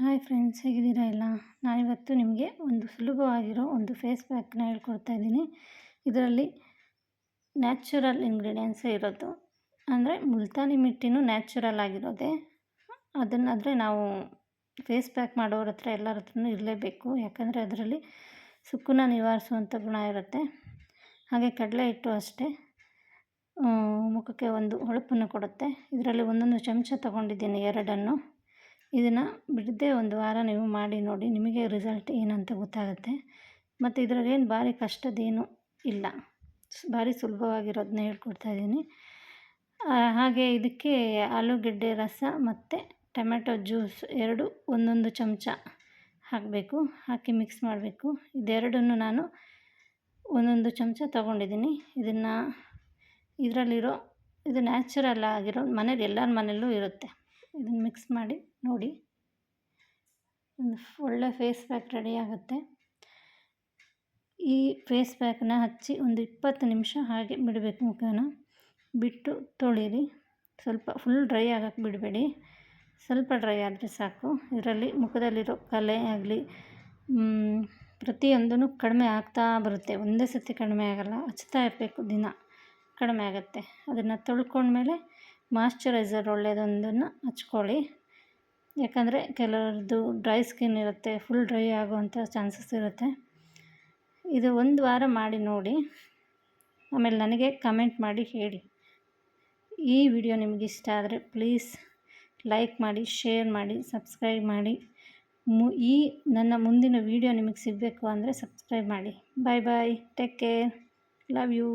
Hi friends, ಹೇಗಿದ್ದೀರಾ ಎಲ್ಲ? ನಾನಿವತ್ತು ನಿಮಗೆ ಒಂದು ಸುಲಭವಾಗಿರೋ ಒಂದು ಫೇಸ್ ಪ್ಯಾಕ್ನ ಹೇಳ್ಕೊಡ್ತಾ ಇದ್ದೀನಿ. ಇದರಲ್ಲಿ ನ್ಯಾಚುರಲ್ ಇಂಗ್ರೀಡಿಯೆಂಟ್ಸೇ ಇರೋದು, ಅಂದರೆ ಮುಲ್ತಾನಿ ಮಿಟ್ಟಿನೂ ನ್ಯಾಚುರಲ್ ಆಗಿರೋದೆ. ಅದನ್ನಾದರೆ ನಾವು ಫೇಸ್ ಪ್ಯಾಕ್ ಮಾಡೋರ ಹತ್ರ ಎಲ್ಲರ ಹತ್ರನೂ ಇರಲೇಬೇಕು, ಯಾಕಂದರೆ ಅದರಲ್ಲಿ ಸುಕ್ಕನ್ನ ನಿವಾರಿಸುವಂಥ ಗುಣ ಇರುತ್ತೆ. ಹಾಗೆ ಕಡಲೆ ಹಿಟ್ಟು ಅಷ್ಟೇ ಮುಖಕ್ಕೆ ಒಂದು ಹೊಳಪನ್ನು ಕೊಡುತ್ತೆ. ಇದರಲ್ಲಿ ಒಂದೊಂದು ಚಮಚ ತೊಗೊಂಡಿದ್ದೀನಿ, 2. ಇದನ್ನು ಬಿಡದೆ ಒಂದು ವಾರ ನೀವು ಮಾಡಿ ನೋಡಿ, ನಿಮಗೆ ರಿಸಲ್ಟ್ ಏನಂತ ಗೊತ್ತಾಗುತ್ತೆ. ಮತ್ತು ಇದರಲ್ಲೇನು ಭಾರಿ ಕಷ್ಟದೇನು ಇಲ್ಲ, ಭಾರಿ ಸುಲಭವಾಗಿರೋದನ್ನ ಹೇಳ್ಕೊಡ್ತಾಯಿದ್ದೀನಿ. ಹಾಗೆ ಇದಕ್ಕೆ ಆಲೂಗೆಡ್ಡೆ ರಸ ಮತ್ತು ಟೊಮೆಟೊ ಜ್ಯೂಸ್ 2 ಒಂದೊಂದು ಚಮಚ ಹಾಕಬೇಕು. ಹಾಕಿ ಮಿಕ್ಸ್ ಮಾಡಬೇಕು. ಇದೆರಡನ್ನು ನಾನು ಒಂದೊಂದು ಚಮಚ ತೊಗೊಂಡಿದ್ದೀನಿ. ಇದು ನ್ಯಾಚುರಲ್ ಆಗಿರೋ ಮನೇಲಿ ಎಲ್ಲರ ಮನೆಯಲ್ಲೂ ಇರುತ್ತೆ. ಇದನ್ನು ಮಿಕ್ಸ್ ಮಾಡಿ ನೋಡಿ, ಒಂದು ಒಳ್ಳೆ ಫೇಸ್ ಪ್ಯಾಕ್ ರೆಡಿ ಆಗುತ್ತೆ. ಈ ಫೇಸ್ ಪ್ಯಾಕ್ನ ಹಚ್ಚಿ ಒಂದು 20 ನಿಮಿಷ ಹಾಗೆ ಬಿಡಬೇಕು. ಮುಖನ ಬಿಟ್ಟು ತೊಳೀರಿ. ಸ್ವಲ್ಪ ಫುಲ್ ಡ್ರೈ ಆಗೋಕ್ಕೆ ಬಿಡಬೇಡಿ, ಸ್ವಲ್ಪ ಡ್ರೈ ಆದರೆ ಸಾಕು. ಇದರಲ್ಲಿ ಮುಖದಲ್ಲಿರೋ ಕಲೆ ಆಗಲಿ ಪ್ರತಿಯೊಂದೂ ಕಡಿಮೆ ಆಗ್ತಾ ಬರುತ್ತೆ. ಒಂದೇ ಸತಿ ಕಡಿಮೆ ಆಗೋಲ್ಲ, ಹಚ್ತಾ ಇರಬೇಕು, ದಿನ ಕಡಿಮೆ ಆಗುತ್ತೆ. ಅದನ್ನು ತೊಳ್ಕೊಂಡ್ಮೇಲೆ ಮಾಯ್ಶ್ಚರೈಸರ್ ಒಳ್ಳೆಯದೊಂದನ್ನು ಹಚ್ಕೊಳ್ಳಿ. ಯಾಕಂದರೆ ಕೆಲವ್ರದ್ದು ಡ್ರೈ ಸ್ಕಿನ್ ಇರುತ್ತೆ, ಫುಲ್ ಡ್ರೈ ಆಗುವಂಥ ಚಾನ್ಸಸ್ ಇರುತ್ತೆ. ಇದು ಒಂದು ವಾರ ಮಾಡಿ ನೋಡಿ, ಆಮೇಲೆ ನನಗೆ ಕಮೆಂಟ್ ಮಾಡಿ ಹೇಳಿ. ಈ ವಿಡಿಯೋ ನಿಮಗೆ ಇಷ್ಟ ಆದರೆ ಪ್ಲೀಸ್ ಲೈಕ್ ಮಾಡಿ, ಶೇರ್ ಮಾಡಿ, ಸಬ್ಸ್ಕ್ರೈಬ್ ಮಾಡಿ. ಈ ನನ್ನ ಮುಂದಿನ ವಿಡಿಯೋ ನಿಮಗೆ ಸಿಗಬೇಕು ಅಂದರೆ ಸಬ್ಸ್ಕ್ರೈಬ್ ಮಾಡಿ. ಬಾಯ್ ಬಾಯ್, ಟೇಕ್ ಕೇರ್, ಲವ್ ಯು.